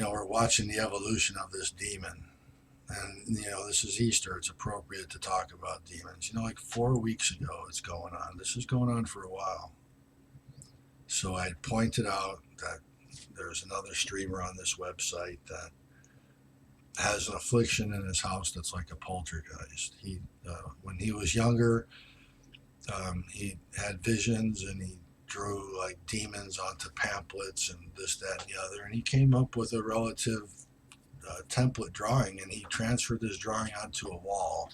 we're watching the evolution of this demon. And, this is Easter. It's appropriate to talk about demons. Like 4 weeks ago, it's going on. This is going on for a while. So I pointed out that there's another streamer on this website that has an affliction in his house that's like a poltergeist. When he was younger, he had visions and he drew like demons onto pamphlets and this, that, and the other. And he came up with a relative template drawing, and he transferred this drawing onto a wall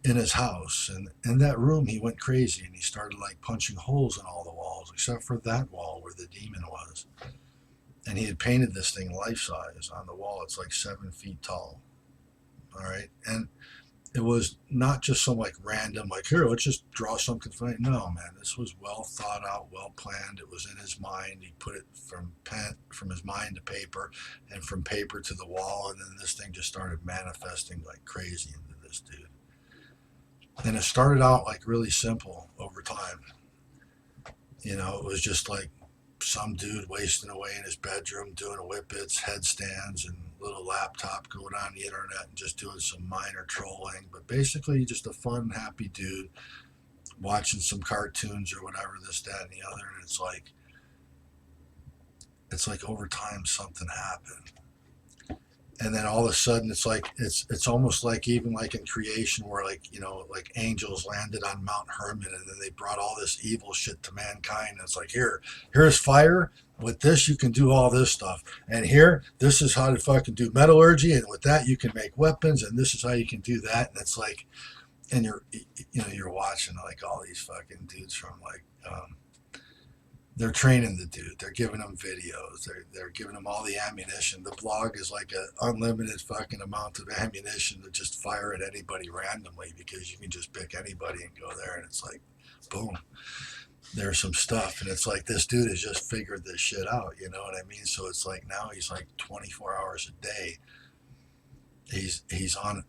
in his house. And in that room, he went crazy and he started like punching holes in all the walls except for that wall where the demon was. And he had painted this thing life size on the wall. It's like 7 feet tall. All right. And it was not just some like random, like, here, let's just draw something funny. No, man, this was well thought out, well planned. It was in his mind. He put it from his mind to paper, and from paper to the wall. And then this thing just started manifesting like crazy into this dude. And it started out like really simple over time. It was just like some dude wasting away in his bedroom doing whippets, headstands, and little laptop going on the internet and just doing some minor trolling. But basically just a fun, happy dude watching some cartoons or whatever, this, that, and the other. And it's like over time something happened. And then all of a sudden it's almost like, even like in creation, where like angels landed on Mount Hermon and then they brought all this evil shit to mankind. And it's like, here's fire. With this you can do all this stuff, and this is how to fucking do metallurgy, and with that you can make weapons, and this is how you can do that. And it's like, and you're watching like all these fucking dudes from like they're training the dude. They're giving him videos. They're giving him all the ammunition. The blog is like an unlimited fucking amount of ammunition to just fire at anybody randomly, because you can just pick anybody and go there, and it's like, boom, there's some stuff. And it's like, this dude has just figured this shit out. You know what I mean? So it's like now he's like 24 hours a day. He's on.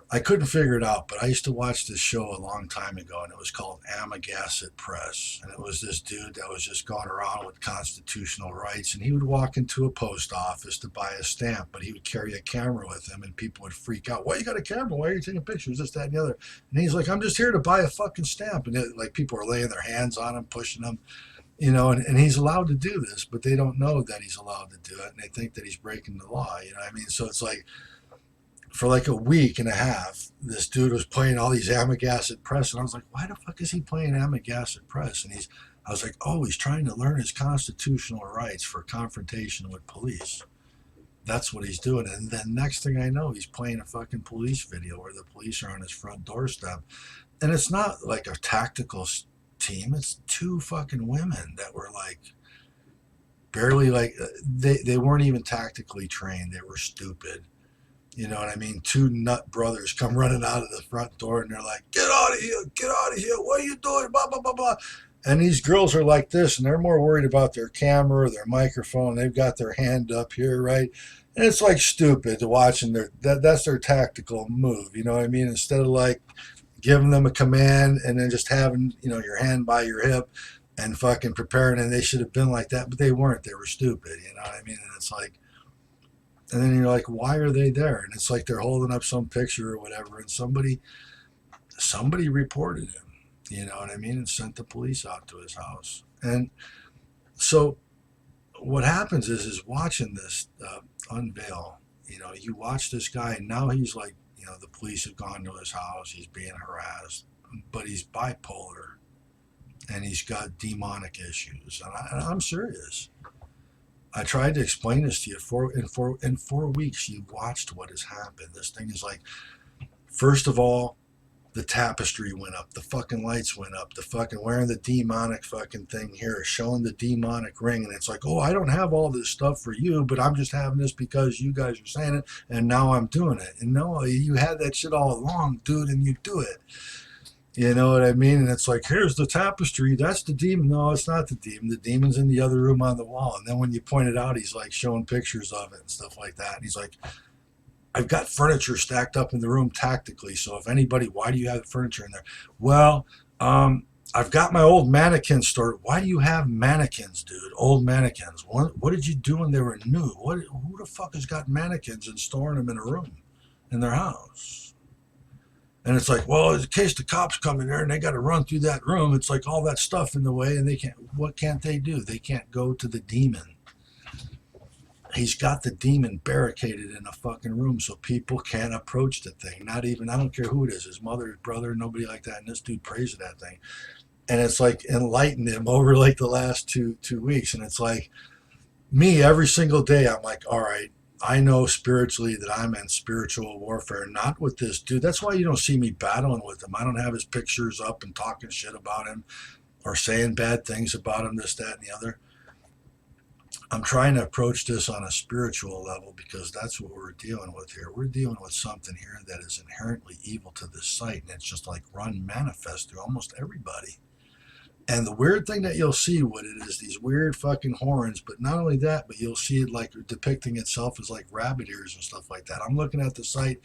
I couldn't figure it out, but I used to watch this show a long time ago, and it was called Amagassett Press. And it was this dude that was just going around with constitutional rights, and he would walk into a post office to buy a stamp, but he would carry a camera with him, and people would freak out. Why you got a camera? Why are you taking pictures? This, that, and the other. And he's like, I'm just here to buy a fucking stamp. And like people are laying their hands on him, pushing him, and he's allowed to do this, but they don't know that he's allowed to do it, and they think that he's breaking the law. You know what I mean? So it's like, for like a week and a half, this dude was playing all these Amagassett Press, and I was like, why the fuck is he playing Amagassett Press? And I was like, oh, he's trying to learn his constitutional rights for confrontation with police. That's what he's doing. And then next thing I know, he's playing a fucking police video where the police are on his front doorstep. And it's not like a tactical team. It's two fucking women that were like barely, like, they weren't even tactically trained. They were stupid. You know what I mean? Two nut brothers come running out of the front door, and they're like, get out of here, what are you doing, blah, blah, blah, blah. And these girls are like this, and they're more worried about their camera or their microphone. They've got their hand up here, right? And it's like stupid to watch, and that's their tactical move, you know what I mean? Instead of like giving them a command and then just having, your hand by your hip and fucking preparing, and they should have been like that, but they weren't. They were stupid, you know what I mean? And it's like, and then you're like, why are they there? And it's like they're holding up some picture or whatever, and somebody reported him, you know what I mean, and sent the police out to his house. And so what happens is watching this unveil, you watch this guy, and now he's like, the police have gone to his house, he's being harassed, but he's bipolar, and he's got demonic issues. And I'm serious. I tried to explain this to you. In 4 weeks, you've watched what has happened. This thing is like, first of all, the tapestry went up, the fucking lights went up, the fucking wearing the demonic fucking thing here, showing the demonic ring, and it's like, oh, I don't have all this stuff for you, but I'm just having this because you guys are saying it, and now I'm doing it. And no, you had that shit all along, dude, and you do it. You know what I mean? And it's like, here's the tapestry. That's the demon. No, it's not the demon. The demon's in the other room on the wall. And then when you point it out, he's like showing pictures of it and stuff like that. And he's like, I've got furniture stacked up in the room tactically. So if anybody, why do you have the furniture in there? Well, I've got my old mannequin stored. Why do you have mannequins, dude? Old mannequins. What did you do when they were new? Who the fuck has got mannequins and storing them in a room in their house? And it's like, well, in case the cops come in there and they got to run through that room, it's like all that stuff in the way, and they can't. What can't they do? They can't go to the demon. He's got the demon barricaded in a fucking room so people can't approach the thing. Not even, I don't care who it is, his mother, his brother, nobody like that. And this dude prays to that thing. And it's like enlightened him over like the last two weeks. And it's like me every single day, I'm like, all right, I know spiritually that I'm in spiritual warfare, not with this dude. That's why you don't see me battling with him. I don't have his pictures up and talking shit about him or saying bad things about him, this, that, and the other. I'm trying to approach this on a spiritual level because that's what we're dealing with here. We're dealing with something here that is inherently evil to this site, and it's just like run manifest through almost everybody. And the weird thing that you'll see with it is these weird fucking horns, but not only that, but you'll see it like depicting itself as like rabbit ears and stuff like that. I'm looking at the site,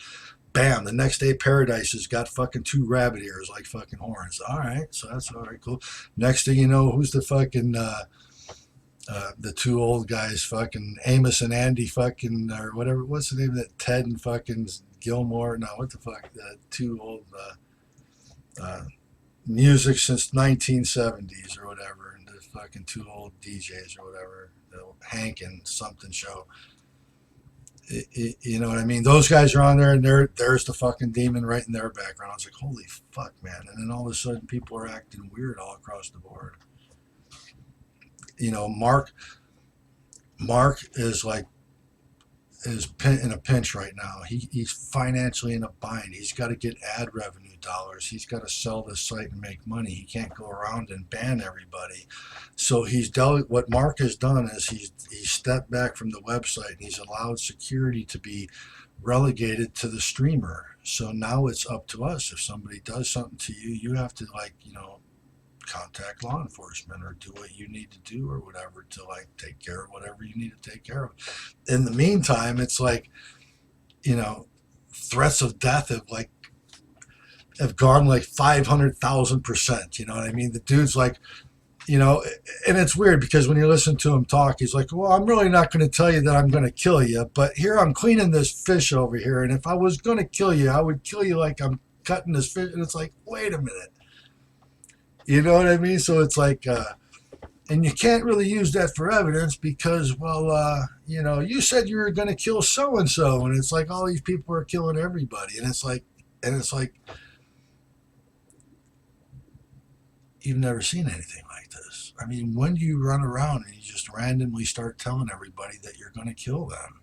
bam, the next day Paradise has got fucking two rabbit ears like fucking horns. All right, so that's all right, cool. Next thing you know, who's the fucking the two old guys, fucking Amos and Andy, fucking or whatever. What's the name of that? Ted and fucking Gilmore. No, what the fuck? The two old music since 1970s or whatever, and the fucking two old DJs or whatever. The Hank and something show. You know what I mean? Those guys are on there, and there's the fucking demon right in their background. I was like, holy fuck, man! And then all of a sudden, people are acting weird all across the board. You know, Mark is like is in a pinch right now. He's financially in a bind. He's got to get ad revenue dollars. He's got to sell this site and make money. He can't go around and ban everybody. So what Mark has done is he's stepped back from the website and he's allowed security to be relegated to the streamer. So now it's up to us. If somebody does something to you, you have to contact law enforcement or do what you need to do or whatever to like take care of whatever you need to take care of. In the meantime, it's like, threats of death have gone like 500,000%. You know what I mean? The dude's like, and it's weird because when you listen to him talk, he's like, well, I'm really not going to tell you that I'm going to kill you, but here I'm cleaning this fish over here. And if I was going to kill you, I would kill you like I'm cutting this fish. And it's like, wait a minute. You know what I mean? So it's like, and you can't really use that for evidence because, well, you said you were going to kill so and so, and it's like all these people are killing everybody, and it's like, you've never seen anything like this. I mean, when do you run around and you just randomly start telling everybody that you're going to kill them?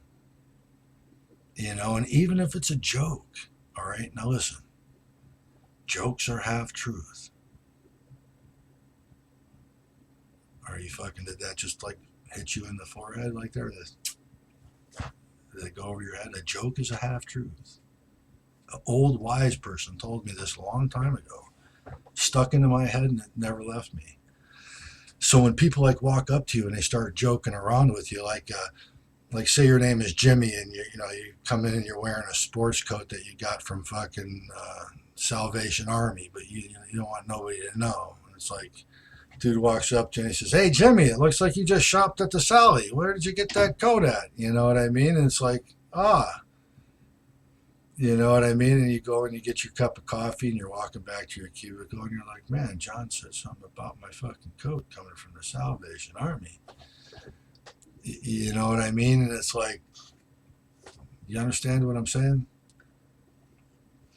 And even if it's a joke, all right. Now listen, jokes are half truth. Are you fucking, did that just like hit you in the forehead like there? Did it go over your head? A joke is a half truth. An old wise person told me this a long time ago. Stuck into my head and it never left me. So when people like walk up to you and they start joking around with you, like say your name is Jimmy and you come in and you're wearing a sports coat that you got from fucking Salvation Army, but you don't want nobody to know. And it's like, dude walks up to you and he says, hey, Jimmy, it looks like you just shopped at the Sally. Where did you get that coat at? You know what I mean? And it's like, you know what I mean? And you go and you get your cup of coffee and you're walking back to your cubicle and you're like, man, John said something about my fucking coat coming from the Salvation Army. You know what I mean? And it's like, you understand what I'm saying?